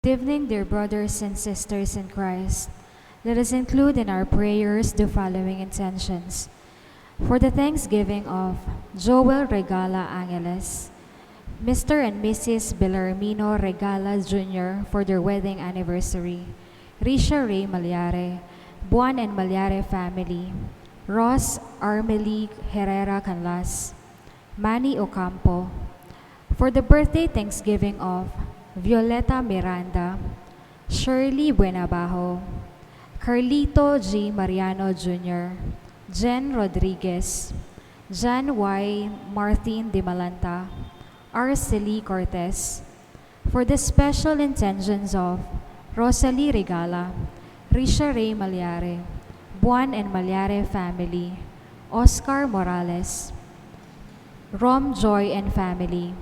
Good evening, dear brothers and sisters in Christ. Let us include in our prayers the following intentions. For the thanksgiving of Joel Regala Angeles, Mr. and Mrs. Bellarmino Regala Jr. for their wedding anniversary, Risha Ray Malyare, Buan and Malyare family, Ross Armeli Herrera Canlas, Manny Ocampo, for the birthday thanksgiving of Violeta Miranda, Shirley Buenabajo, Carlito G. Mariano Jr., Jen Rodriguez, Jan Y. Martin de Malanta, Arcely Cortez, for the special intentions of Rosalie Regala, Risha Ray Malyare, Buan and Malyare family, Oscar Morales, Rom Joy and family,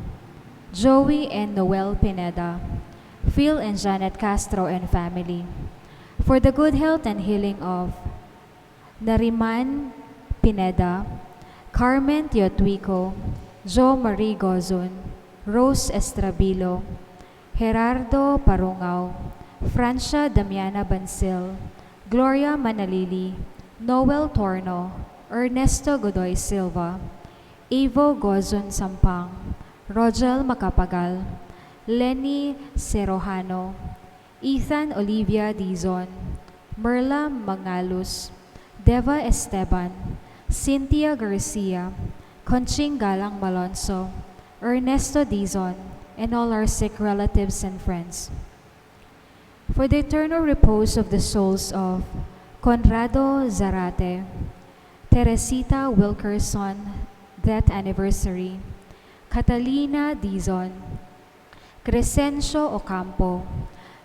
Joey and Noel Pineda, Phil and Janet Castro and family, for the good health and healing of Nariman Pineda, Carmen Teotuico, Jo Marie Gozon, Rose Estrabilo, Gerardo Parungao, Francia Damiana Bansil, Gloria Manalili, Noel Torno, Ernesto Godoy Silva, Evo Gozon Sampang, Rogel Macapagal, Lenny Serojano, Ethan Olivia Dizon, Merla Mangalus, Deva Esteban, Cynthia Garcia, Conching Galang Malonzo, Ernesto Dizon, and all our sick relatives and friends. For the eternal repose of the souls of Conrado Zarate, Teresita Wilkerson, death anniversary, Catalina Dizon, Crescencio Ocampo,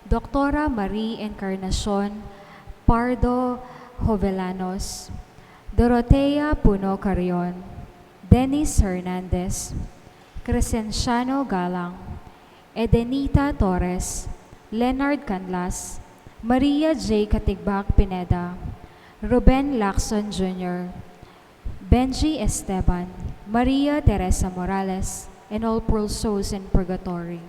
Doctora Marie Encarnacion Pardo Jovelanos, Dorotea Puno Carrion, Dennis Hernandez, Crescenciano Galang, Edenita Torres, Leonard Canlas, Maria J. Katigbak Pineda, Ruben Lacson Jr., Benji Esteban, Maria Teresa Morales, and all poor souls in purgatory.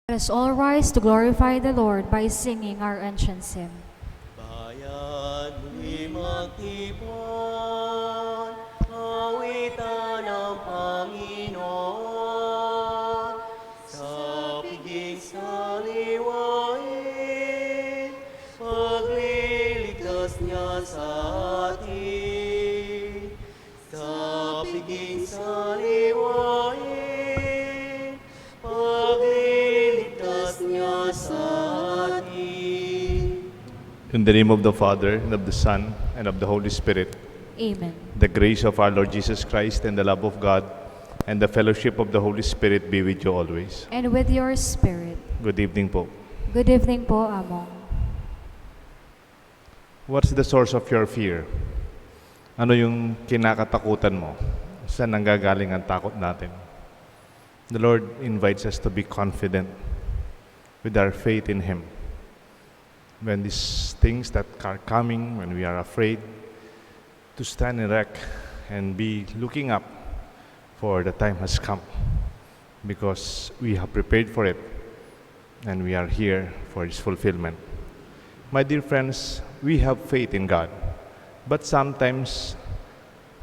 Let us all rise to glorify the Lord by singing our entrance hymn. Bayan mo'y magtipon, awitan ang Panginoon. Sa piging sa liwain, pagliligtas niya sa atin. Sa piging sa liwain, pagliligtas niya sa atin. In the name of the Father, and of the Son, and of the Holy Spirit, Amen. the grace of our Lord Jesus Christ, and the love of God, and the fellowship of the Holy Spirit be with you always. And with your spirit. Good evening po. Good evening po, Among. What's the source of your fear? Ano yung kinakatakutan mo? Saan nanggagaling ang takot natin? The Lord invites us to be confident with our faith in Him. When these things that are coming, when we are afraid, to stand erect and be looking up, for the time has come, because we have prepared for it and we are here for its fulfillment. My dear friends, we have faith in God, but sometimes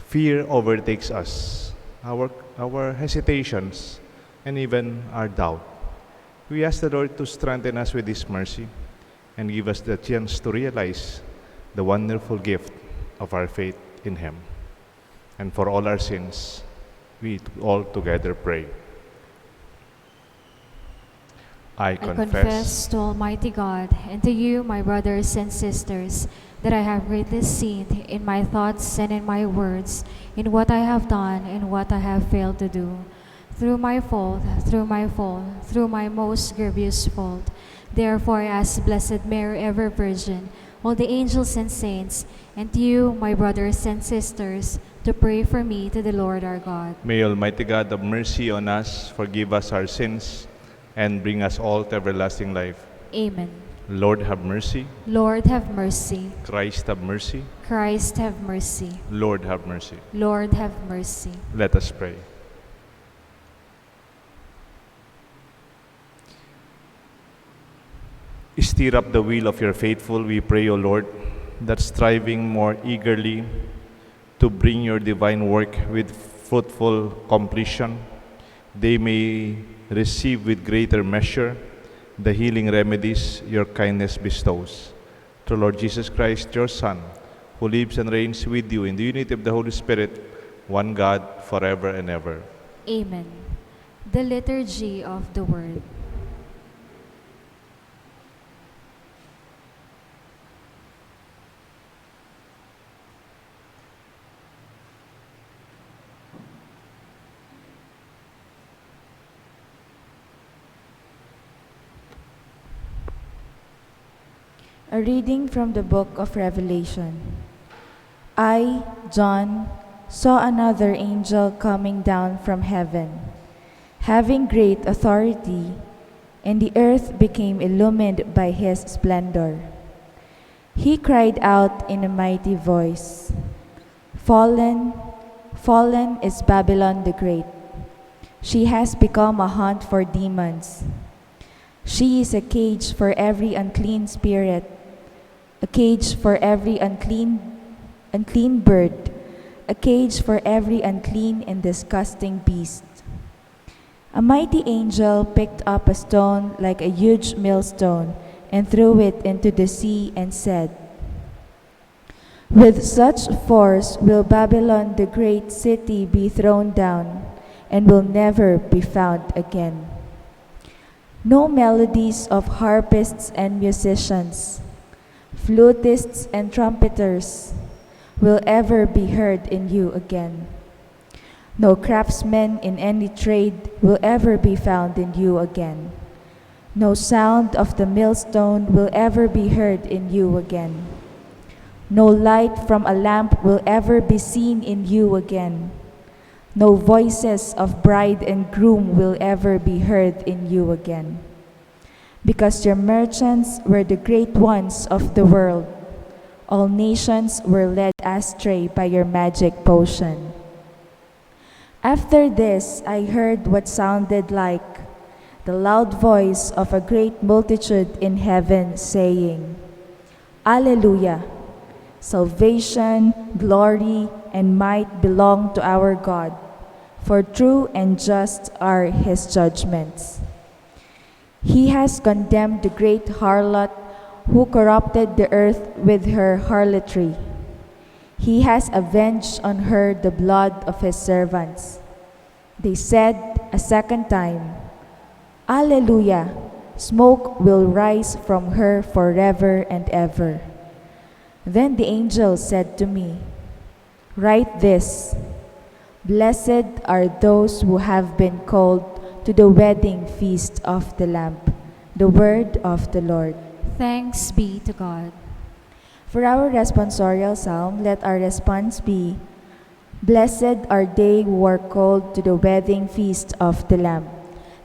fear overtakes us, our hesitations, and even our doubt. We ask the Lord to strengthen us with His mercy and give us the chance to realize the wonderful gift of our faith in Him. And for all our sins, we all together pray. I confess to Almighty God and to you, my brothers and sisters, that I have greatly sinned in my thoughts and in my words, in what I have done and what I have failed to do. through my fault, through my fault, through my most grievous fault. Therefore I ask Blessed Mary, ever Virgin, all the angels and saints, and you, my brothers and sisters, to pray for me to the Lord our God. May Almighty God have mercy on us, forgive us our sins, and bring us all to everlasting life. Amen. Lord, have mercy. Lord, have mercy. Christ, have mercy. Christ, have mercy. Lord, have mercy. Lord, have mercy. Let us pray. Stir up the will of your faithful, we pray, O Lord, that striving more eagerly to bring your divine work with fruitful completion, they may receive with greater measure the healing remedies your kindness bestows. Through Lord Jesus Christ, your Son, who lives and reigns with you in the unity of the Holy Spirit, one God, forever and ever. Amen. The Liturgy of the Word. A reading from the book of Revelation. I, John, saw another angel coming down from heaven, having great authority, and the earth became illumined by his splendor. He cried out in a mighty voice, "Fallen, fallen is Babylon the Great. She has become a haunt for demons. She is a cage for every unclean spirit, a cage for every unclean bird, a cage for every unclean and disgusting beast." A mighty angel picked up a stone like a huge millstone and threw it into the sea and said, "With such force will Babylon the great city be thrown down and will never be found again. No melodies of harpists and musicians, flutists and trumpeters will ever be heard in you again. No craftsmen in any trade will ever be found in you again. No sound of the millstone will ever be heard in you again. No light from a lamp will ever be seen in you again. No voices of bride and groom will ever be heard in you again. Because your merchants were the great ones of the world, all nations were led astray by your magic potion." After this, I heard what sounded like the loud voice of a great multitude in heaven saying, "Alleluia! Salvation, glory, and might belong to our God, for true and just are his judgments. He has condemned the great harlot who corrupted the earth with her harlotry. He has avenged on her the blood of his servants." They said a second time, "Alleluia! Smoke will rise from her forever and ever." Then the angel said to me, "Write this: Blessed are those who have been called to the wedding feast of the Lamb." The word of the Lord. Thanks be to God. For our responsorial psalm, let our response be, "Blessed are they who are called to the wedding feast of the Lamb."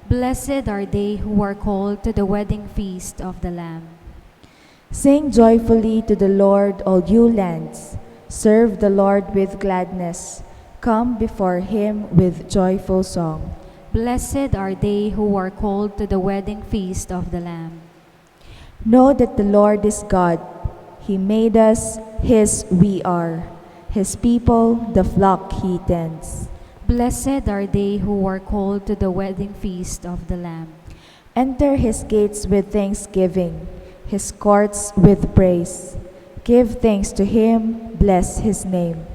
Blessed are they who are called to the wedding feast of the Lamb. Sing joyfully to the Lord, all you lands. Serve the Lord with gladness. Come before him with joyful song. Blessed are they who are called to the wedding feast of the Lamb. Know that the Lord is God. He made us, his we are. His people, the flock he tends. Blessed are they who are called to the wedding feast of the Lamb. Enter his gates with thanksgiving, his courts with praise. Give thanks to him, bless his name.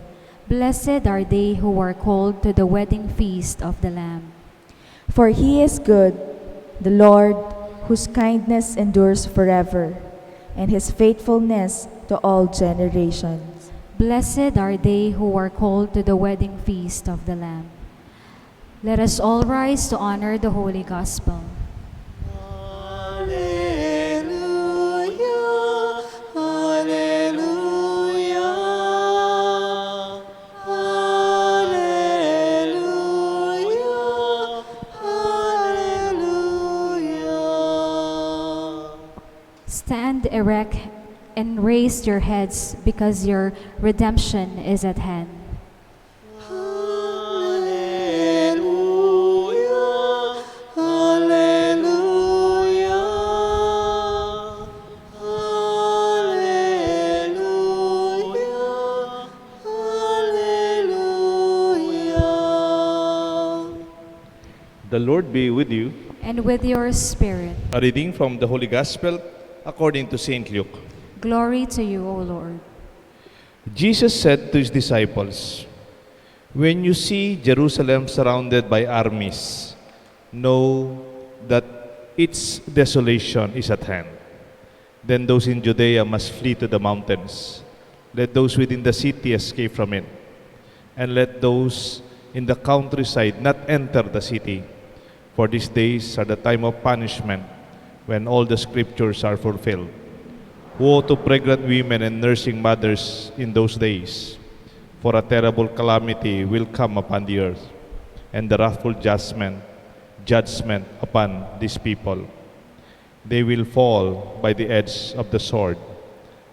Blessed are they who are called to the wedding feast of the Lamb. For he is good, the Lord, whose kindness endures forever, and his faithfulness to all generations. Blessed are they who are called to the wedding feast of the Lamb. Let us all rise to honor the Holy Gospel. Hallelujah, hallelujah, hallelujah, hallelujah. Stand erect and raise your heads because your redemption is at hand. Hallelujah, hallelujah, hallelujah, hallelujah. The Lord be with you. And with your spirit, A reading from the Holy Gospel according to St. Luke. glory to you, O Lord. Jesus said to his disciples, "When you see Jerusalem surrounded by armies, know that its desolation is at hand. Then those in Judea must flee to the mountains. Let those within the city escape from it, and let those in the countryside not enter the city. For these days are the time of punishment, when all the scriptures are fulfilled. Woe to pregnant women and nursing mothers in those days, for a terrible calamity will come upon the earth, and the wrathful judgment upon these people. They will fall by the edge of the sword,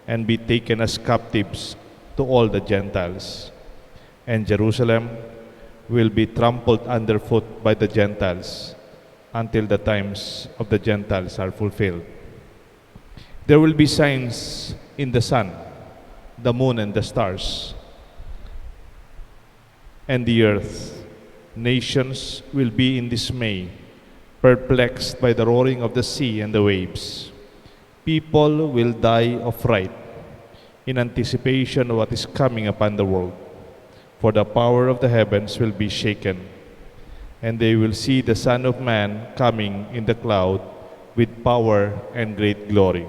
and be taken as captives to all the Gentiles. And Jerusalem will be trampled underfoot by the Gentiles, until the times of the Gentiles are fulfilled. There will be signs in the sun, the moon, and the stars, and the earth. Nations will be in dismay, perplexed by the roaring of the sea and the waves. People will die of fright in anticipation of what is coming upon the world. For the power of the heavens will be shaken, and they will see the Son of Man coming in the cloud with power and great glory.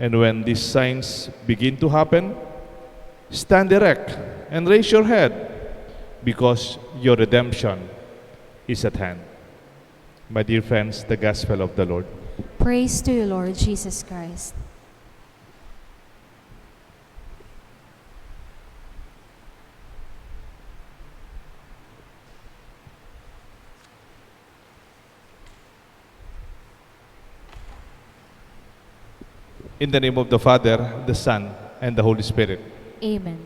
And when these signs begin to happen, stand erect and raise your head, because your redemption is at hand." My dear friends, the Gospel of the Lord. Praise to you, Lord Jesus Christ. In the name of the Father, the Son, and the Holy Spirit. Amen.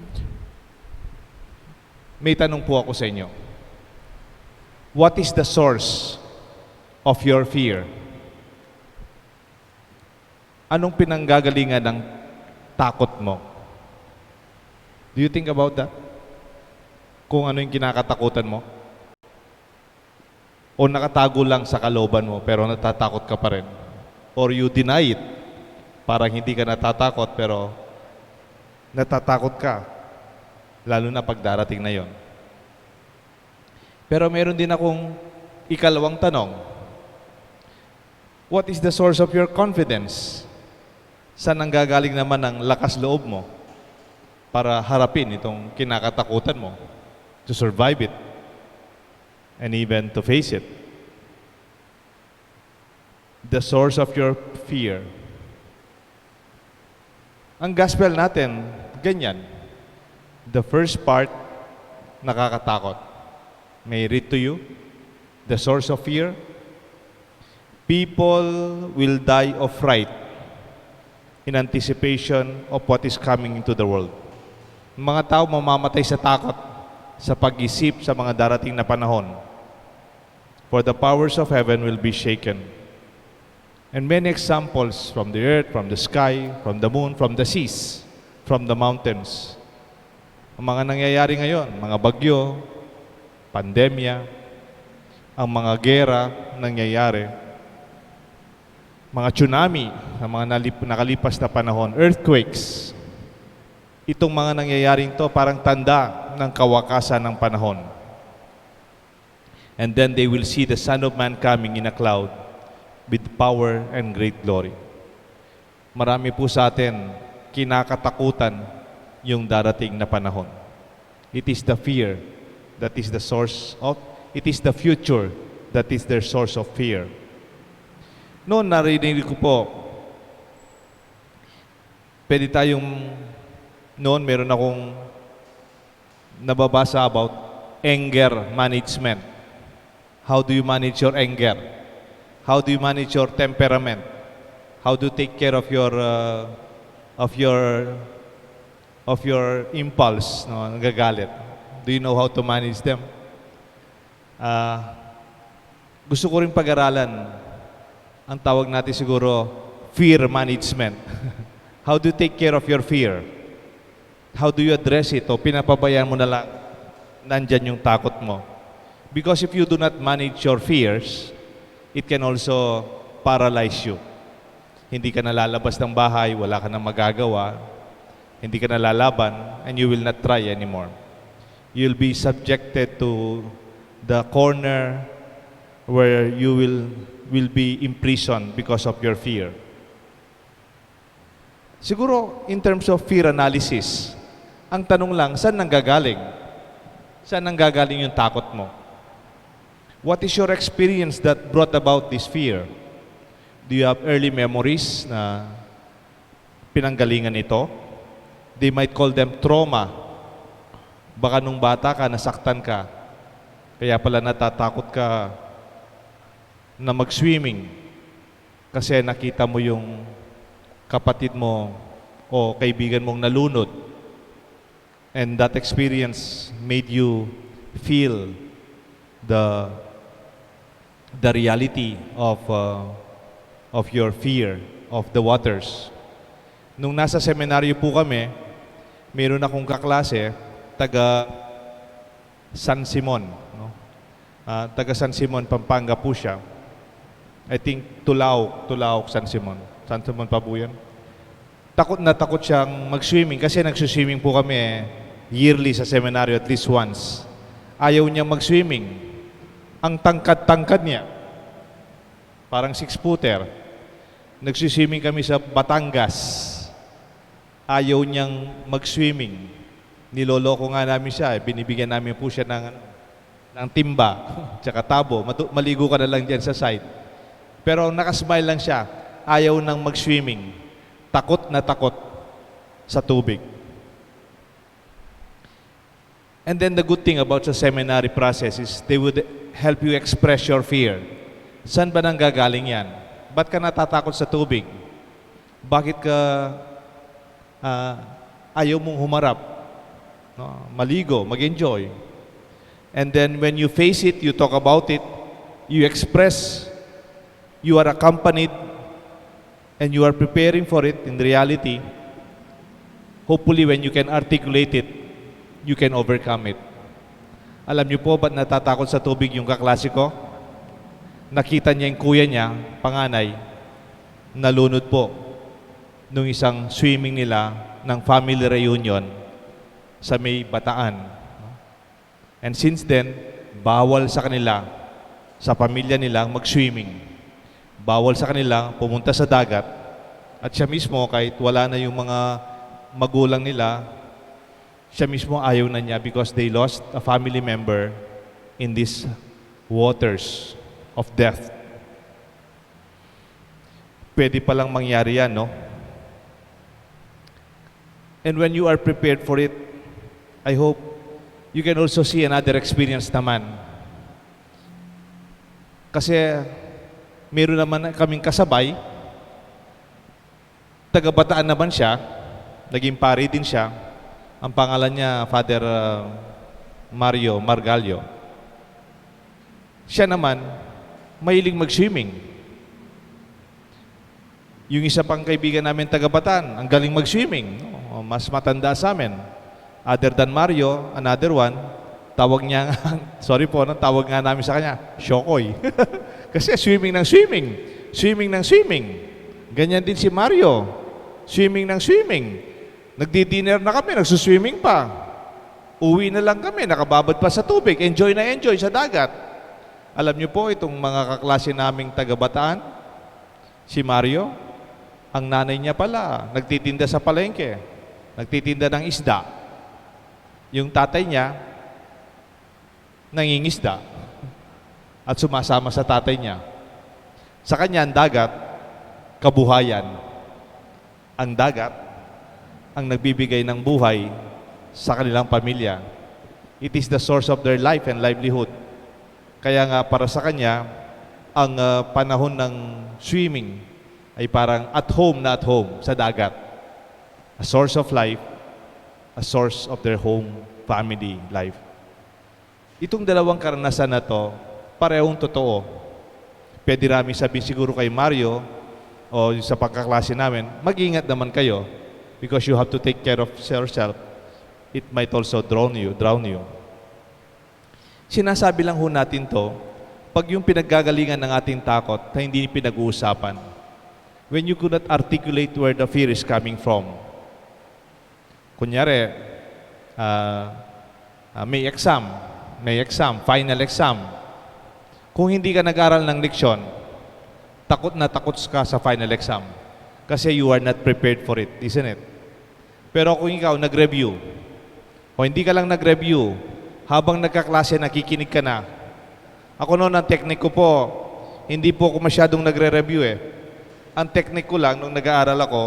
May tanong po ako sa inyo. What is the source of your fear? Anong pinanggagalingan ng takot mo? Do you think about that? Kung ano yung kinakatakutan mo? O nakatago lang sa kalooban mo pero natatakot ka pa rin? Or you deny it? Parang hindi ka natatakot pero natatakot ka. Lalo na pag darating na yon. Pero meron din akong ikalawang tanong. What is the source of your confidence? Saan nanggagaling naman ang lakas loob mo para harapin itong kinakatakutan mo, to survive it, and even to face it? The source of your fear. Ang gospel natin, ganyan. The first part, nakakatakot. May I read to you the source of fear. People will die of fright in anticipation of what is coming into the world. Mga tao mamamatay sa takot sa pag-isip sa mga darating na panahon. For the powers of heaven will be shaken. And many examples from the earth, from the sky, from the moon, from the seas, from the mountains. Ang mga nangyayari ngayon, mga bagyo, pandemya, ang mga gera nangyayari, mga tsunami, ang mga nakalipas na panahon, earthquakes. Itong mga nangyayaring to parang tanda ng kawakasan ng panahon. And then they will see the Son of Man coming in a cloud with power and great glory. Marami po sa atin kinakatakutan yung darating na panahon. It is the fear that is the source of it is the future that is their source of fear. Noon narinig ko po, pwede tayong, noon meron akong nababasa about anger management. How do you manage your anger? How do you manage your temperament? How do you take care of your impulse, no, nagagalit? Do you know how to manage them? Gusto ko rin pag-aralan. Ang tawag natin siguro, fear management. How do you take care of your fear? How do you address it? O pinapabayaan mo na lang, nandyan yung takot mo. Because if you do not manage your fears, it can also paralyze you. Hindi ka nalalabas ng bahay, wala ka na magagawa, hindi ka nalalaban, and you will not try anymore. You'll be subjected to the corner where you will be imprisoned because of your fear. Siguro, in terms of fear analysis, ang tanong lang, saan nanggagaling? Saan nanggagaling yung takot mo? What is your experience that brought about this fear? Do you have early memories na pinanggalingan ito? They might call them trauma. Baka nung bata ka, nasaktan ka. Kaya pala natatakot ka na mag-swimming kasi nakita mo yung kapatid mo o kaibigan mong nalunod. And that experience made you feel the reality of your fear of the waters. Nung nasa seminaryo po kami, meron akong kaklase, taga San Simon. No? Taga San Simon, Pampanga po siya. I think Tulaok, San Simon. San Simon pa po yan. Takot na takot siyang mag-swimming kasi nagsuswimming po kami yearly sa seminaryo at least once. Ayaw niya mag-swimming. Ang tangkad-tangkad niya, parang 6-footer. Nagsuswimming kami sa Batangas. Ayaw niyang mag-swimming. Niloloko nga namin siya. Binibigyan namin po siya ng timba, tsaka tabo. Maligo ka na lang dyan sa side. Pero nakasmile lang siya. Ayaw nang mag-swimming. Takot na takot sa tubig. And then the good thing about the seminary process is they would help you express your fear. Saan ba nang gagaling yan? Ba't ka natatakot sa tubig? Bakit ka ayaw mong humarap? No? Maligo, mag-enjoy. And then when you face it, you talk about it, you express, you are accompanied, and you are preparing for it in reality. Hopefully when you can articulate it, you can overcome it. Alam niyo po ba't natatakot sa tubig yung kaklase ko? Nakita niya yung kuya niya, panganay, nalunod po nung isang swimming nila ng family reunion sa may Bataan. And since then, bawal sa kanila, sa pamilya nila, mag-swimming. Bawal sa kanila pumunta sa dagat. At siya mismo, kahit wala na yung mga magulang nila, siya mismo ayaw na niya because they lost a family member in these waters of death. Pwede palang mangyari yan, no? And when you are prepared for it, I hope you can also see another experience naman. Kasi meron naman kaming kasabay, taga-Bataan naman siya, naging pari din siya. Ang pangalan niya, Father Mario Margallo. Siya naman, mahilig mag-swimming. Yung isa pang kaibigan namin taga-Bataan, ang galing mag-swimming. No? Mas matanda sa amin. Other than Mario, another one, tawag niya, sorry po, tawag nga namin sa kanya, Shokoy. Kasi swimming ng swimming. Swimming ng swimming. Ganyan din si Mario. Swimming ng swimming. Nagdi-dinner na kami, nagsuswimming pa. Uwi na lang kami, nakababad pa sa tubig. Enjoy na enjoy sa dagat. Alam niyo po, itong mga kaklase naming taga-Bataan, si Mario, ang nanay niya pala, nagtitinda sa palengke. Nagtitinda ng isda. Yung tatay niya, nangingisda. at sumasama sa tatay niya. Sa kanya, ang dagat, kabuhayan. Ang dagat, ang nagbibigay ng buhay sa kanilang pamilya. It is the source of their life and livelihood. Kaya nga para sa kanya, ang panahon ng swimming ay parang at home na at home sa dagat. A source of life, a source of their home, family life. Itong dalawang karanasan na to, parehong totoo. Pwede namin sabihin siguro kay Mario o sa pagkaklase namin, mag-ingat naman kayo because you have to take care of yourself. It might also drown you. Sinasabi lang ho natin to, pag yung pinaggagalingan ng ating takot na hindi pinag-uusapan, when you could not articulate where the fear is coming from. Kunyari, may exam, final exam. Kung hindi ka nag-aral ng leksyon, takot na takot ka sa final exam kasi you are not prepared for it, isn't it? Pero kung ikaw nag-review, o hindi ka lang nag-review, habang nagkaklase nakikinig ka na. Ako noon, ang teknik ko po, hindi po ako masyadong nagre-review eh. Ang teknik ko lang, nung nag-aaral ako,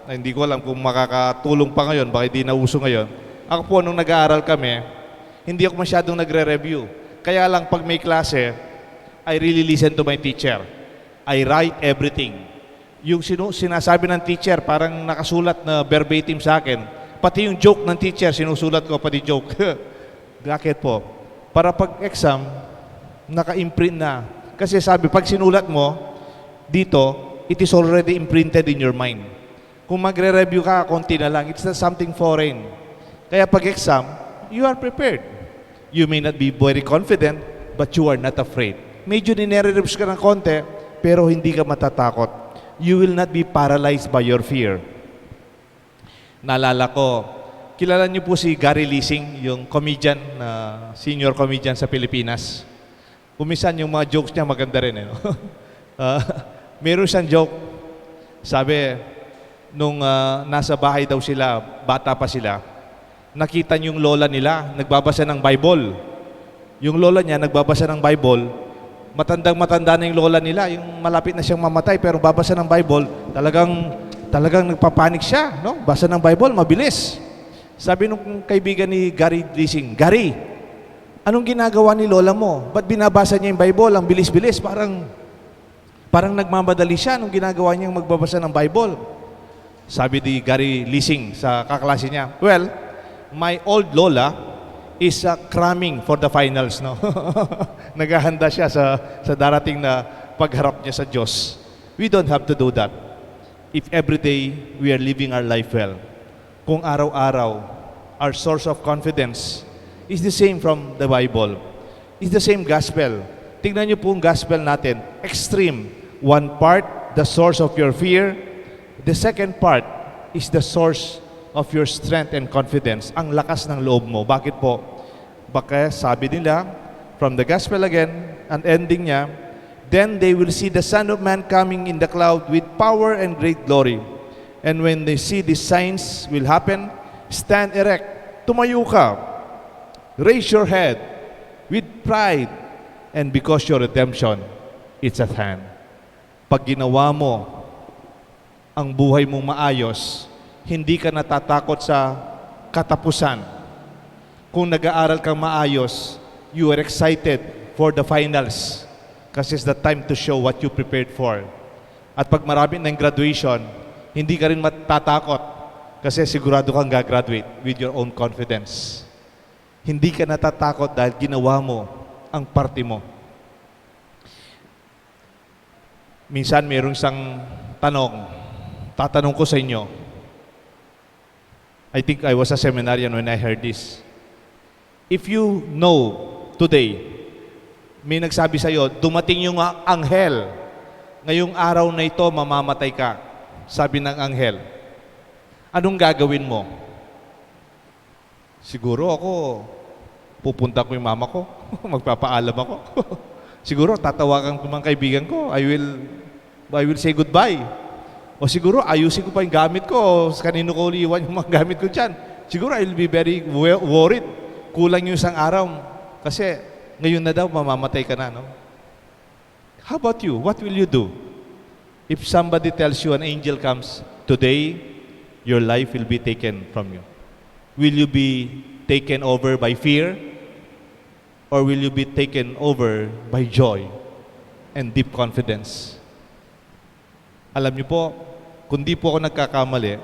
na hindi ko alam kung makakatulong pa ngayon, baka hindi nauso ngayon. Ako po, nung nag-aaral kami, hindi ako masyadong nagre-review. Kaya lang, pag may klase, I really listen to my teacher. I write everything. Yung sinasabi ng teacher, parang nakasulat na verbatim sa akin. Pati yung joke ng teacher, sinusulat ko pati joke. Bakit po? Para pag-exam, naka-imprint na. Kasi sabi, pag sinulat mo, dito, it is already imprinted in your mind. Kung magre-review ka, konti na lang, it's not something foreign. Kaya pag-exam, you are prepared. You may not be very confident, but you are not afraid. Medyo nire-reviews ka ng konti, pero hindi ka matatakot. You will not be paralyzed by your fear. Naalala ko, kilala niyo po si Gary Leasing, yung comedian, senior comedian sa Pilipinas. Kumisan yung mga jokes niya maganda rin. Meron siyang joke. Sabi, nung nasa bahay daw sila, bata pa sila, nakita niyo yung lola nila, nagbabasa ng Bible. Yung lola niya, nagbabasa ng Bible. Matandang-matanda na yung lola nila, yung malapit na siyang mamatay, pero babasa ng Bible, talagang nagpapanik siya. No? Basa ng Bible, mabilis. Sabi nung kaibigan ni Gary Leasing, Gary, anong ginagawa ni lola mo? Ba't binabasa niya yung Bible? Ang bilis-bilis, parang nagmamadali siya nung ginagawa niyang magbabasa ng Bible. Sabi ni Gary Leasing sa kaklase niya, well, my old lola is cramming for the finals. No? Naghahanda siya sa darating na pagharap niya sa Diyos. We don't have to do that. If every day we are living our life well, kung araw-araw, our source of confidence is the same from the Bible. It's the same gospel. Tingnan niyo po ang gospel natin. Extreme. One part, the source of your fear. The second part is the source of your strength and confidence. Ang lakas ng loob mo. Bakit po? Baka sabi nila, from the gospel again, ang ending niya, then they will see the Son of Man coming in the cloud with power and great glory. And when they see these signs will happen, stand erect, tumayo ka, raise your head with pride, and because your redemption, it's at hand. Pag ginawa mo ang buhay mong maayos, hindi ka natatakot sa katapusan. Kung nag-aaral kang maayos, you are excited for the finals kasi it's the time to show what you prepared for. At pag marami ng graduation, hindi ka rin matatakot kasi sigurado kang gagraduate with your own confidence. Hindi ka natatakot dahil ginawa mo ang parte mo. Minsan mayroong isang tatanong ko sa inyo. I think I was a seminarian when I heard this. If you know today, may nagsabi sa iyo, dumating yung anghel, ngayong araw na ito, mamamatay ka. Sabi ng anghel, anong gagawin mo? Siguro ako, pupunta ko yung mama ko, magpapaalam ako. Siguro, tatawagan ko mga kaibigan ko, I will say goodbye. O siguro, ayusin ko pa yung gamit ko, o kanino ko iwan yung mga gamit ko dyan. Siguro, I'll be very worried. Kulang yung isang araw. Kasi, ngayon na daw, mamamatay ka na, no? How about you? What will you do? If somebody tells you an angel comes, today, your life will be taken from you. Will you be taken over by fear? Or will you be taken over by joy and deep confidence? Alam niyo po, kung di po ako nagkakamali,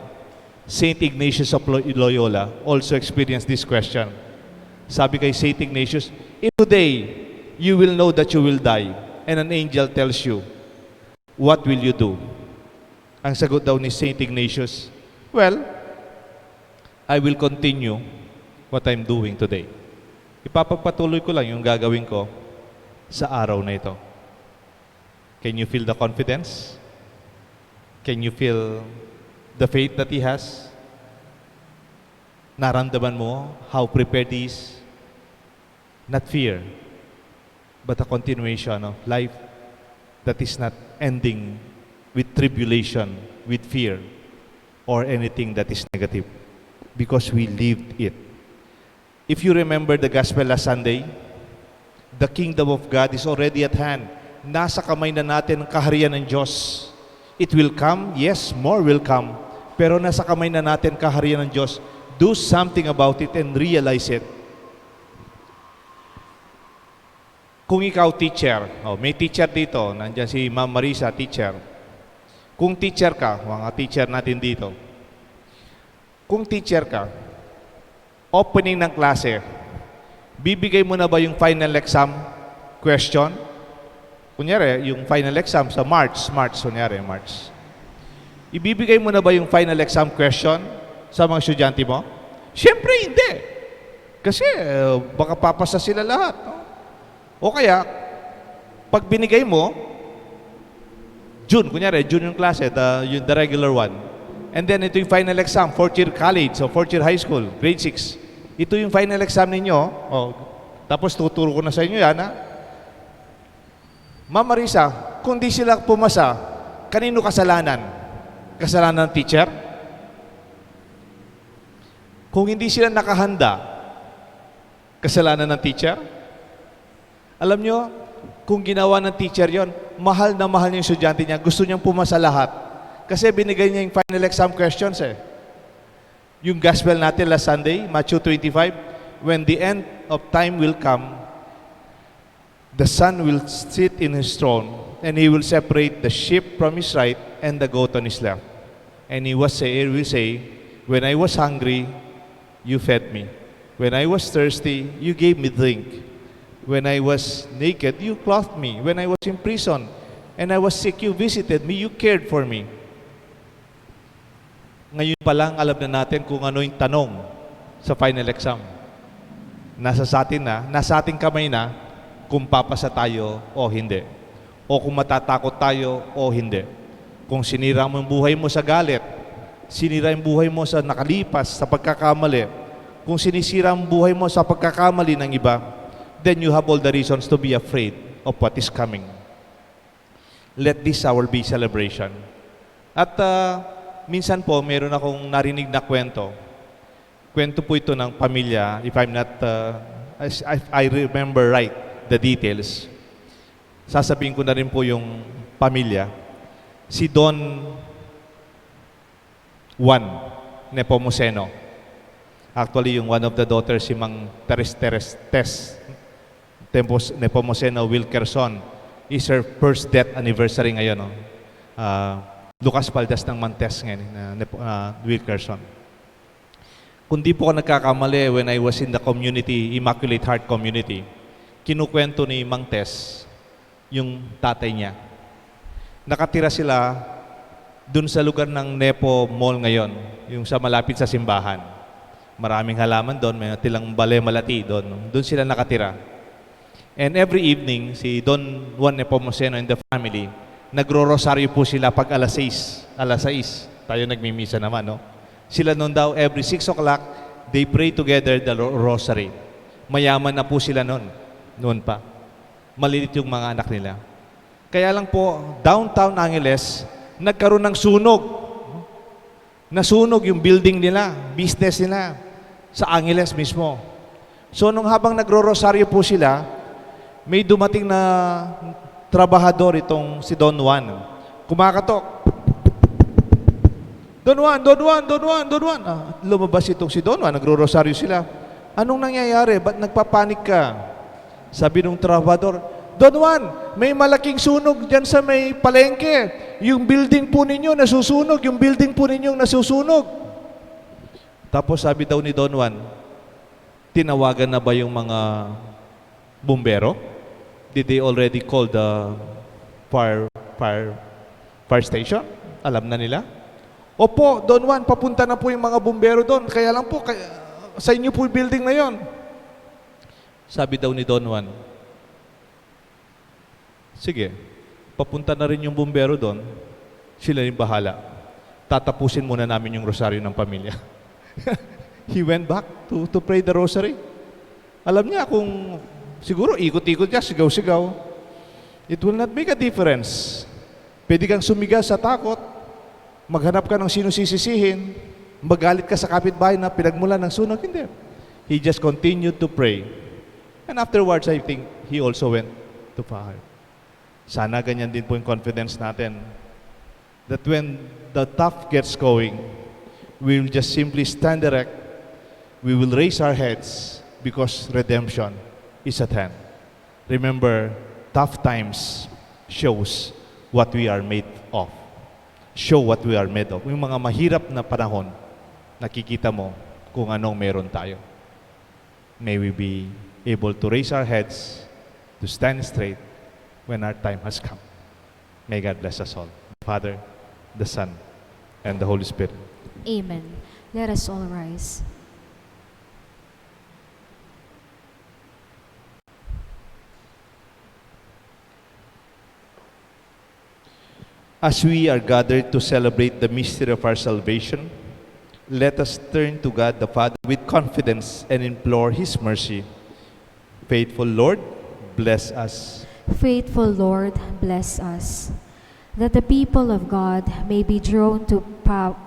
Saint Ignatius of Loyola also experienced this question. Sabi kay Saint Ignatius, if today you will know that you will die and an angel tells you, what will you do? Ang sagot daw ni Saint Ignatius, well, I will continue what I'm doing today. Ipapagpatuloy ko lang yung gagawin ko sa araw na ito. Can you feel the confidence? Can you feel the faith that he has? Naramdaman mo how prepared he is? Not fear, but a continuation of life that is not ending with tribulation, with fear, or anything that is negative. Because we lived it. If you remember the gospel last Sunday, the kingdom of God is already at hand. Nasa kamay na natin ang kaharian ng Diyos. It will come, yes, more will come. Pero nasa kamay na natin kaharian ng Diyos. Do something about it and realize it. Kung ikaw teacher, may teacher dito, nandyan si Ma'am Marisa, teacher. Kung teacher ka, mga teacher natin dito, kung teacher ka, opening ng klase, bibigay mo na ba yung final exam question? Kunyari, yung final exam sa March, kunyari, March. Ibibigay mo na ba yung final exam question sa mga estudyante mo? Siyempre, hindi. Kasi baka papasa sila lahat. No? O kaya, pag binigay mo, June, kunyari, June yung klase, the regular one. And then ito yung final exam, 4th year college o 4th year high school, grade 6. Ito yung final exam ninyo. Tapos tuturo ko na sa inyo yan, ha? Ma'am Marisa, kung di sila pumasa, kanino kasalanan? Kasalanan ng teacher? Kung hindi sila nakahanda, kasalanan ng teacher? Alam nyo, kung ginawa ng teacher yon, mahal na mahal yung estudyante niya, gusto niyang pumasa lahat. Kasi binigay niya yung final exam questions eh. Yung gospel natin last Sunday, Matthew 25, when the end of time will come, the Son will sit in His throne, and He will separate the sheep from His right and the goat on His left. And He will say, when I was hungry, you fed me. When I was thirsty, you gave me drink. When I was naked, you clothed me. When I was in prison and I was sick, you visited me, you cared for me. Ngayon pa lang alam na natin kung ano yung tanong sa final exam. Nasa sa atin na, nasa ating kamay na kung papasa tayo o hindi. O kung matatakot tayo o hindi. Kung sinira mo yung buhay mo sa galit, sinira yung buhay mo sa nakalipas, sa pagkakamali, kung sinisira ang buhay mo sa pagkakamali ng iba, then you have all the reasons to be afraid of what is coming. Let this hour be celebration. At minsan po, meron akong narinig na kwento. Kwento po ito ng pamilya, if I'm not, if I remember right, the details. Sasabihin ko na rin po yung pamilya. Si Don Juan Nepomuceno. Actually, yung one of the daughters, si Mang Teres Nepomuceno Wilkerson, is her first death anniversary ngayon. No? Lucas Paldas ng Mantes ngayon, Wilkerson. Kung di po ako nagkakamali, when I was in the community, Immaculate Heart Community, kinukwento ni Mang Tess yung tatay niya. Nakatira sila dun sa lugar ng Nepo Mall ngayon, yung sa malapit sa simbahan. Maraming halaman doon, may tilang bale malati doon. Doon sila nakatira. And every evening, si Don Juan Nepomuceno and the family, nagro-rosaryo po sila pag alas 6. Alas 6. Tayo nagmimisa naman, no? Sila noon daw, every 6 o'clock, they pray together the rosary. Mayaman na po sila noon. Noon pa. Maliit yung mga anak nila. Kaya lang po, downtown Angeles, nagkaroon ng sunog. Nasunog yung building nila, business nila, sa Angeles mismo. So, nung habang nagro-rosaryo po sila, may dumating na trabahador itong si Don Juan. Kumakatok. Don Juan, Don Juan, Don Juan, Don Juan. Lumabas itong si Don Juan, nagro-rosaryo sila. Anong nangyayari? Ba't nagpapanik ka? Sabi nung trabahador, Don Juan, may malaking sunog dyan sa may palengke. Yung building po ninyo nasusunog, yung building po ninyo nasusunog. Tapos sabi daw ni Don Juan, tinawagan na ba yung mga bumbero? Did they already call the fire station? Alam na nila? Opo, Don Juan, papunta na po yung mga bumbero doon. Kaya lang po, sa inyo po yung building na yon. Sabi daw ni Don Juan, sige, papunta na rin yung bumbero doon. Sila yung bahala. Tatapusin muna namin yung rosaryo ng pamilya. He went back to pray the rosary. Alam niya kung siguro ikot-ikot niya, sigaw-sigaw. It will not make a difference. Pwede kang sumiga sa takot, maghanap ka ng sino sisisihin, magalit ka sa kapitbahay na pinagmulan ng sunog. Hindi. He just continued to pray. And afterwards, I think, he also went to fire. Sana ganyan din po yung confidence natin. That when the tough gets going, we will just simply stand erect. We will raise our heads because redemption is at hand. Remember, tough times shows what we are made of. Show what we are made of. Yung mga mahirap na panahon, nakikita mo kung anong meron tayo. May we be able to raise our heads, to stand straight when our time has come. May God bless us all. The Father, the Son, and the Holy Spirit. Amen. Let us all rise. As we are gathered to celebrate the mystery of our salvation, let us turn to God the Father with confidence and implore His mercy. Faithful Lord, bless us. Faithful Lord, bless us, that the people of God may be drawn to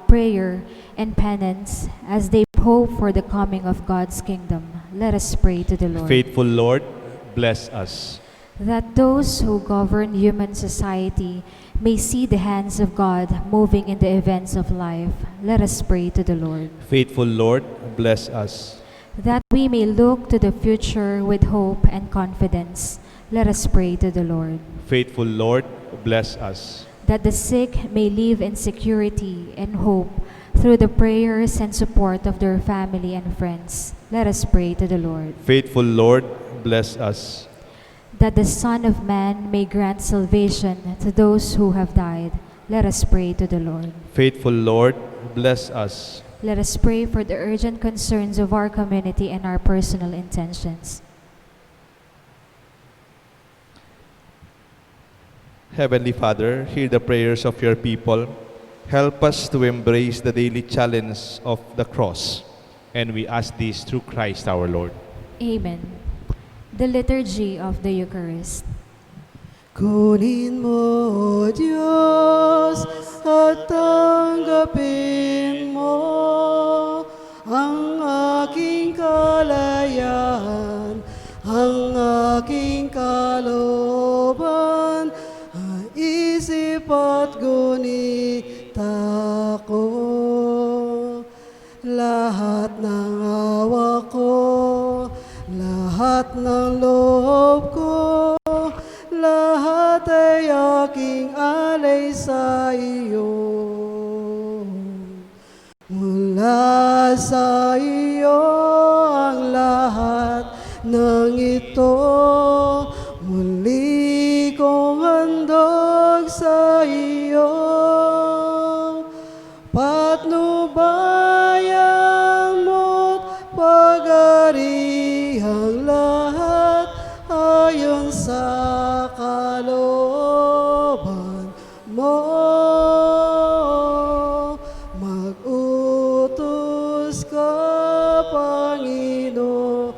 prayer and penance as they hope for the coming of God's kingdom. Let us pray to the Lord. Faithful Lord, bless us. That those who govern human society may see the hands of God moving in the events of life. Let us pray to the Lord. Faithful Lord, bless us. That we may look to the future with hope and confidence. Let us pray to the Lord. Faithful Lord, bless us. That the sick may live in security and hope through the prayers and support of their family and friends. Let us pray to the Lord. Faithful Lord, bless us. That the Son of Man may grant salvation to those who have died. Let us pray to the Lord. Faithful Lord, bless us. Let us pray for the urgent concerns of our community and our personal intentions. Heavenly Father, hear the prayers of your people. Help us to embrace the daily challenge of the cross. And we ask this through Christ our Lord. Amen. The Liturgy of the Eucharist. Kunin mo, Diyos, at tanggapin mo ang aking kalayaan, ang aking kalooban, isip at gunita ko. Lahat ng awa ko, lahat ng loob ko, lahat ay aking alay sa iyo. Mula sa iyo ang lahat ng ito, muli kong handog sa iyo. Patnubayan mo't pag-arihang lahat ayon sa kalooban mo. Mag-utos ka, Panginoon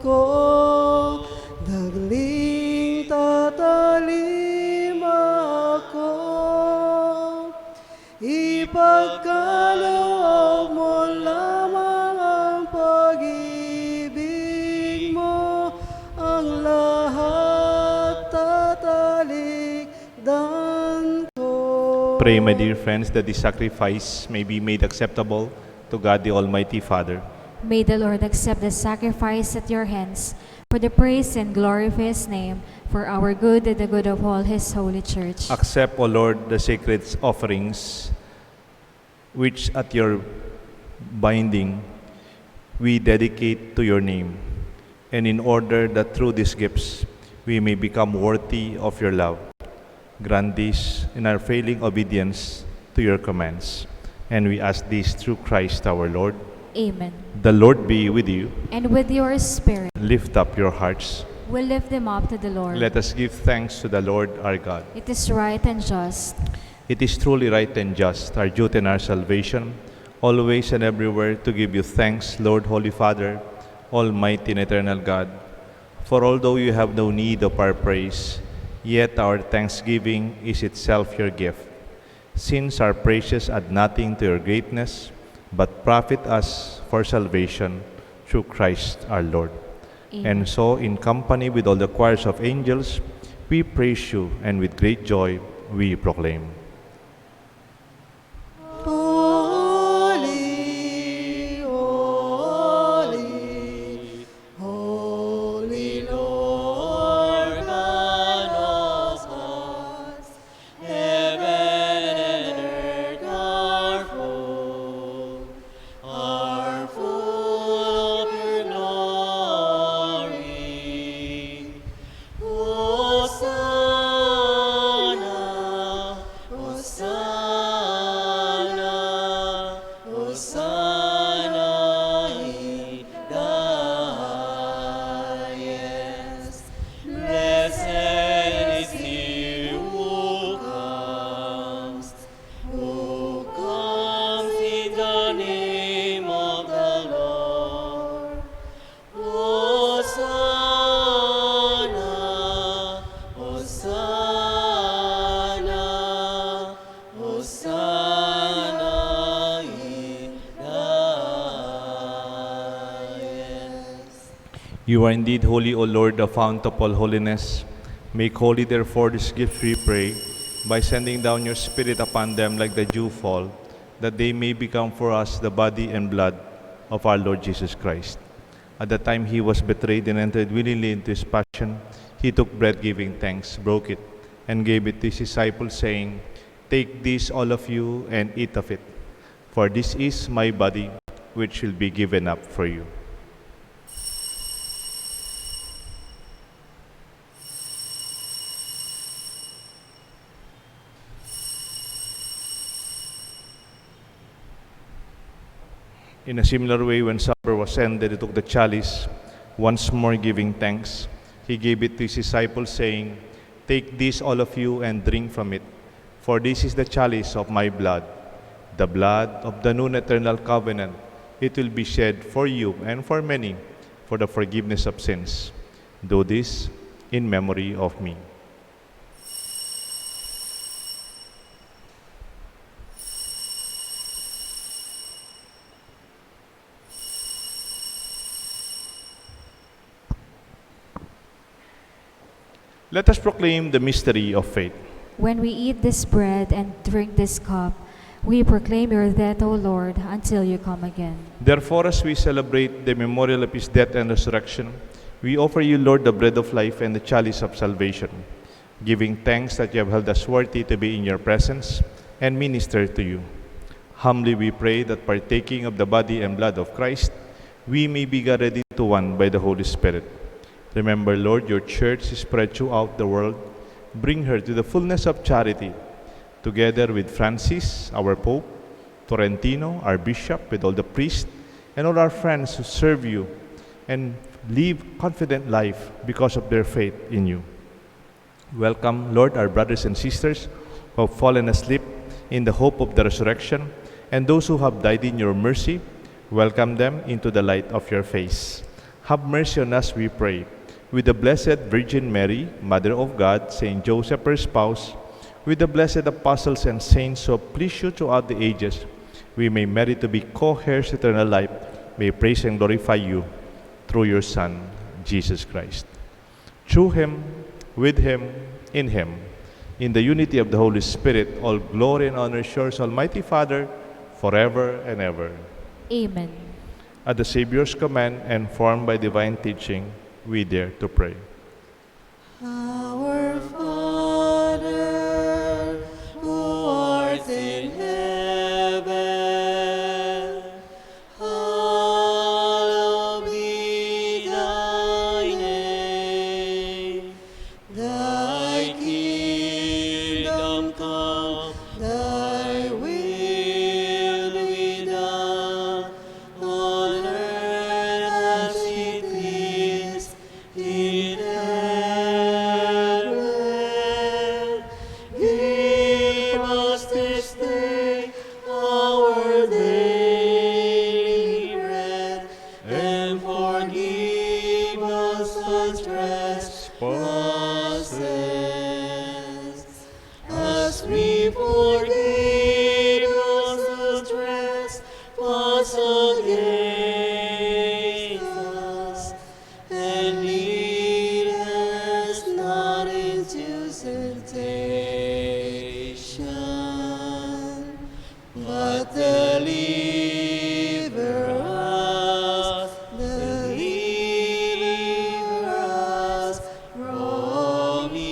ko, dagling tatalim ako. Ipagkaloob mo lamang ang pag-ibig mo, ang lahat at Pray, my dear friends, that this sacrifice may be made acceptable to God the Almighty Father. May the Lord accept the sacrifice at your hands for the praise and glory of his name, for our good and the good of all his holy church. Accept, O Lord, the sacred offerings which at your binding we dedicate to your name, and in order that through these gifts we may become worthy of your love, grant this in our failing obedience to your commands. And we ask this through Christ our Lord. Amen. The Lord be with you. And with your spirit, Lift up your hearts. we lift them up to the Lord. Let us give thanks to the Lord our God. It is right and just. It is truly right and just, our duty and our salvation, always and everywhere to give you thanks, Lord, Holy Father, Almighty and eternal God. For although you have no need of our praise, yet our thanksgiving is itself your gift. Since our praises add nothing to your greatness, but profit us for salvation through Christ our Lord. Amen. And so, in company with all the choirs of angels, we praise you, and with great joy we proclaim. Holy, holy, holy Lord God of hosts, heaven and earth are full of your glory. Hosanna, Hosanna, Hosanna in the highest. Blessed is he who comes in the name of the Lord. Hosanna, Hosanna, Hosanna in the highest. You are indeed holy, O Lord, the fount of all holiness. Make holy, therefore, this gift, we pray, by sending down your Spirit upon them like the dew fall, that they may become for us the body and blood of our Lord Jesus Christ. At the time he was betrayed and entered willingly into his passion, he took bread, giving thanks, broke it, and gave it to his disciples, saying, Take this, all of you, and eat of it, for this is my body, which will be given up for you. In a similar way, when supper was ended, he took the chalice, once more giving thanks. He gave it to his disciples, saying, Take this, all of you, and drink from it, for this is the chalice of my blood, the blood of the new and eternal covenant. It will be shed for you and for many for the forgiveness of sins. Do this in memory of me. Let us proclaim the mystery of faith. When we eat this bread and drink this cup, we proclaim your death, O Lord, until you come again. Therefore, as we celebrate the memorial of his death and resurrection, we offer you, Lord, the bread of life and the chalice of salvation, giving thanks that you have held us worthy to be in your presence and minister to you. Humbly we pray that partaking of the body and blood of Christ, we may be gathered into one by the Holy Spirit. Remember, Lord, your church is spread throughout the world. Bring her to the fullness of charity, together with Francis, our Pope, Torrentino, our Bishop, with all the priests, and all our friends who serve you and live confident life because of their faith in you. Welcome, Lord, our brothers and sisters who have fallen asleep in the hope of the resurrection, and those who have died in your mercy. Welcome them into the light of your face. Have mercy on us, we pray. With the Blessed Virgin Mary, Mother of God, Saint Joseph, her spouse, with the blessed apostles and saints who have pleased you throughout the ages, we may merit to be co-heirs eternal life. May praise and glorify you through your Son, Jesus Christ. Through him, with him, in him, in the unity of the Holy Spirit, all glory and honor is yours, Almighty Father, forever and ever. Amen. At the Savior's command and formed by divine teaching, we dare to pray. Our Father, who art in heaven, hallowed be thy name. Thy kingdom come, thy will be done, on earth as it is in heaven. Give us this day our daily bread, and forgive us our trespasses, as we forgive those who trespass against us. And lead us not into temptation, but deliver us from evil.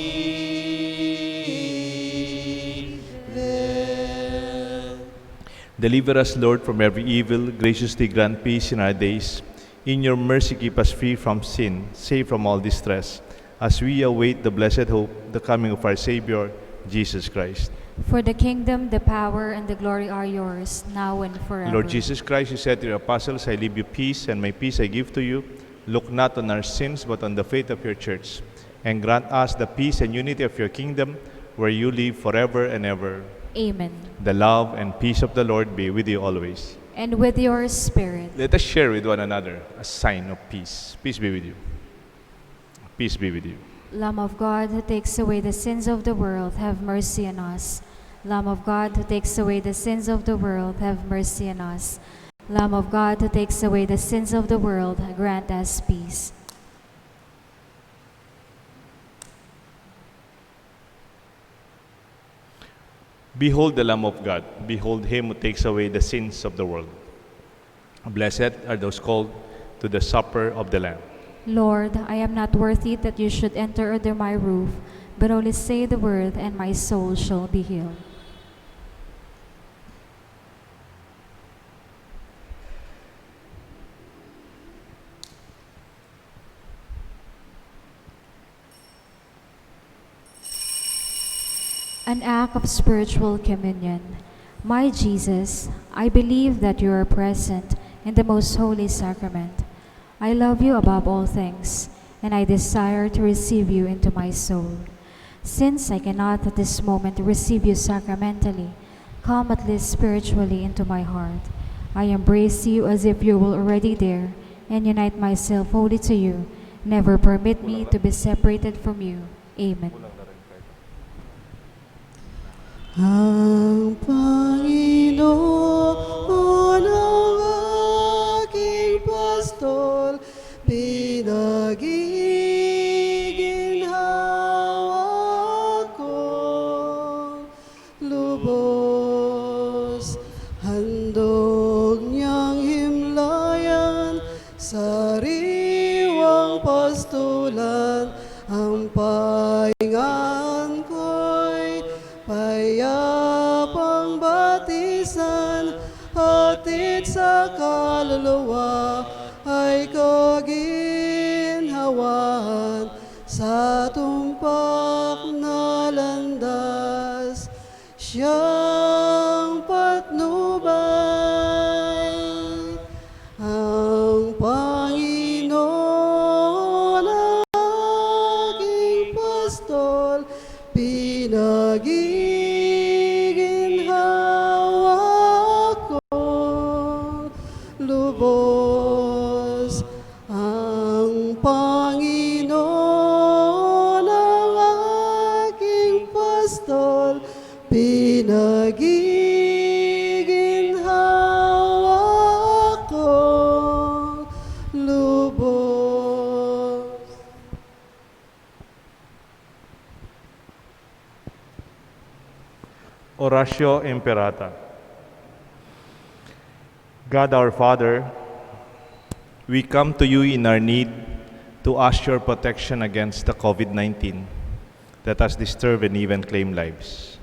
Deliver us, Lord, from every evil. Graciously grant peace in our days. In your mercy, keep us free from sin, safe from all distress, as we await the blessed hope, the coming of our Savior, Jesus Christ. For the kingdom, the power, and the glory are yours, now and forever. Lord Jesus Christ, you said to your apostles, I leave you peace, and my peace I give to you. Look not on our sins, but on the faith of your church, and grant us the peace and unity of your kingdom, where you live forever and ever. Amen. The love and peace of the Lord be with you always. And with your spirit. Let us share with one another a sign of peace. Peace be with you. Peace be with you. Lamb of God, who takes away the sins of the world, have mercy on us. Lamb of God, who takes away the sins of the world, have mercy on us. Lamb of God, who takes away the sins of the world, grant us peace. Behold the Lamb of God. Behold him who takes away the sins of the world. Blessed are those called to the supper of the Lamb. Lord, I am not worthy that you should enter under my roof, but only say the word, and my soul shall be healed. An act of spiritual communion. My Jesus, I believe that you are present in the most holy sacrament. I love you above all things, and I desire to receive you into my soul. Since I cannot at this moment receive you sacramentally, come at least spiritually into my heart. I embrace you as if you were already there, and unite myself wholly to you. Never permit me to be separated from you. Amen. Ang Panginoon ang aking pastol, pinag-iginhawa ko, lubos, handog niyang himlayan, sariwang pastulan, ang pahingaan ko'y payapang batisan, hatid sa kaluluwa ay kaginhawaan, sa tumpak na landas siyang patnubay. Ang Panginoon ang aking pastol, pinag-iginhawa ko, lubos. Ang Panginoon ang aking pastol, pinag-iginhawa ko, lubos. Oratio Imperata. God our Father, we come to you in our need to ask your protection against the COVID-19 that has disturbed and even claimed lives.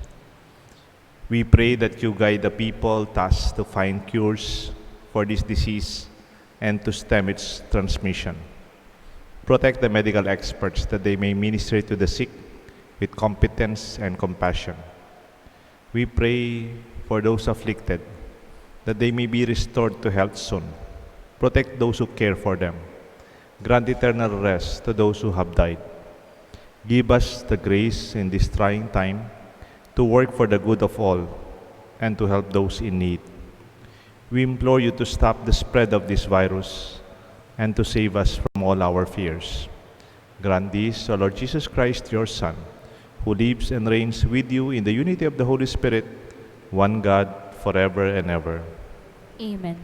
We pray that you guide the people tasked to find cures for this disease and to stem its transmission. Protect the medical experts that they may minister to the sick with competence and compassion. We pray for those afflicted that they may be restored to health soon. Protect those who care for them. Grant eternal rest to those who have died. Give us the grace in this trying time to work for the good of all and to help those in need. We implore you to stop the spread of this virus and to save us from all our fears. Grant this, O Lord Jesus Christ, your Son, who lives and reigns with you in the unity of the Holy Spirit, one God, forever and ever. Amen.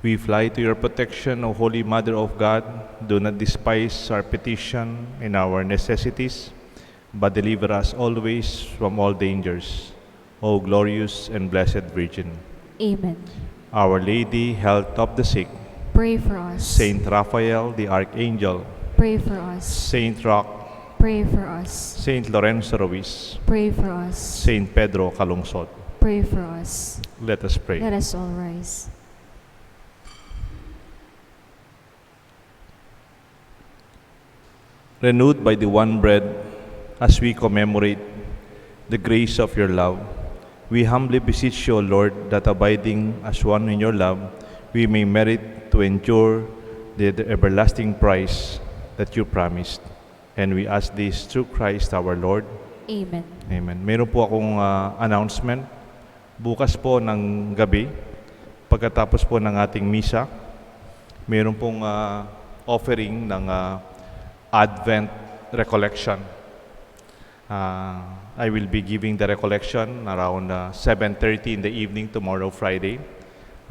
We fly to your protection, O Holy Mother of God. Do not despise our petition and our necessities, but deliver us always from all dangers, O glorious and blessed Virgin. Amen. Our Lady, health of the sick, Pray for us. Saint Raphael the Archangel, Pray for us. Saint Roch, Pray for us. Saint Lorenzo Ruiz, Pray for us. Saint Pedro Calungsod. Pray for us. Let us pray. Let us all rise. Renewed by the one bread, as we commemorate the grace of your love, we humbly beseech you, O Lord, that abiding as one in your love, we may merit to endure the everlasting prize that you promised. And we ask this through Christ our Lord. Amen. Amen. Meron po akong announcement. Bukas po ng gabi, pagkatapos po ng ating misa, meron pong offering ng Advent Recollection. I will be giving the recollection around 7:30 in the evening tomorrow, Friday.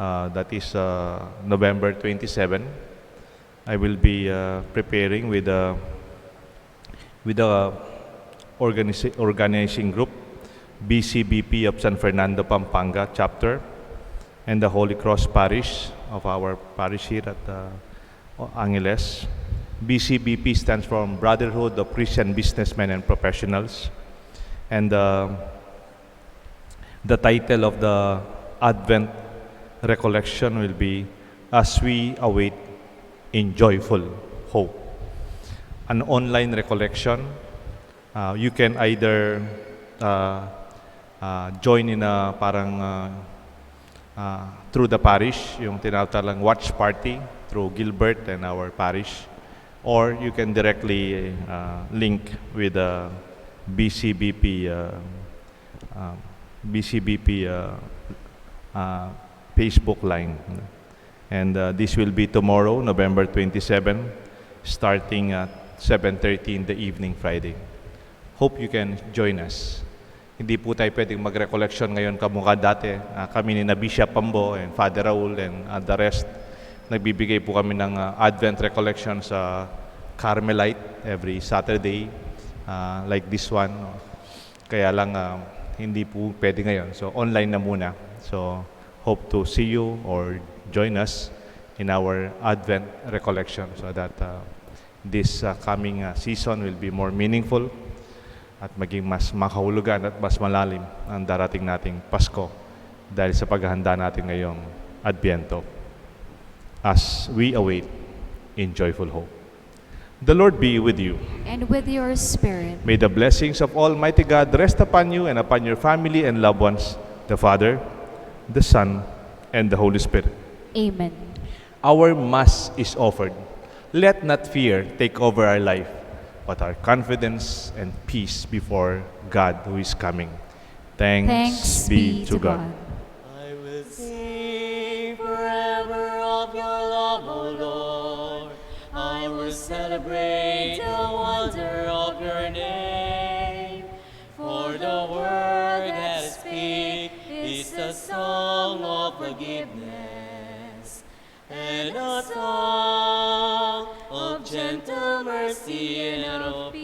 That is November 27. I will be preparing with the organizing group, BCBP of San Fernando, Pampanga chapter, and the Holy Cross Parish of our parish here at Angeles. BCBP stands for Brotherhood of Christian Businessmen and Professionals. And the title of the Advent Recollection will be As We Await in Joyful Hope. An online recollection. You can either join in a through the parish, yung tinatalang watch party through Gilbert and our parish, or you can directly link with the BCBP Facebook line. And this will be tomorrow, November 27, starting at 7:30 in the evening, Friday. Hope you can join us. Hindi po tayo pwedeng mag-recollection ngayon kamukha dati. Kami ni Bishop Pambo and Father Raul and the rest, nagbibigay po kami ng Advent recollection sa Carmelite every Saturday, like this one. Kaya lang hindi po pwede ngayon. So online na muna. So hope to see you or join us in our Advent recollection so that this coming season will be more meaningful at maging mas makahulugan at mas malalim ang darating nating Pasko dahil sa paghahanda natin ngayong Adbyento as we await in joyful hope. The Lord be with you. And with your spirit. May the blessings of Almighty God rest upon you and upon your family and loved ones, the Father, the Son, and the Holy Spirit. Amen. Our Mass is offered. Let not fear take over our life, but our confidence and peace before God who is coming. Thanks be to God. I will sing forever of your love, O Lord. I will celebrate the wonder of your name. For the word that I speak is a song of forgiveness and a song of gentle mercy and of peace.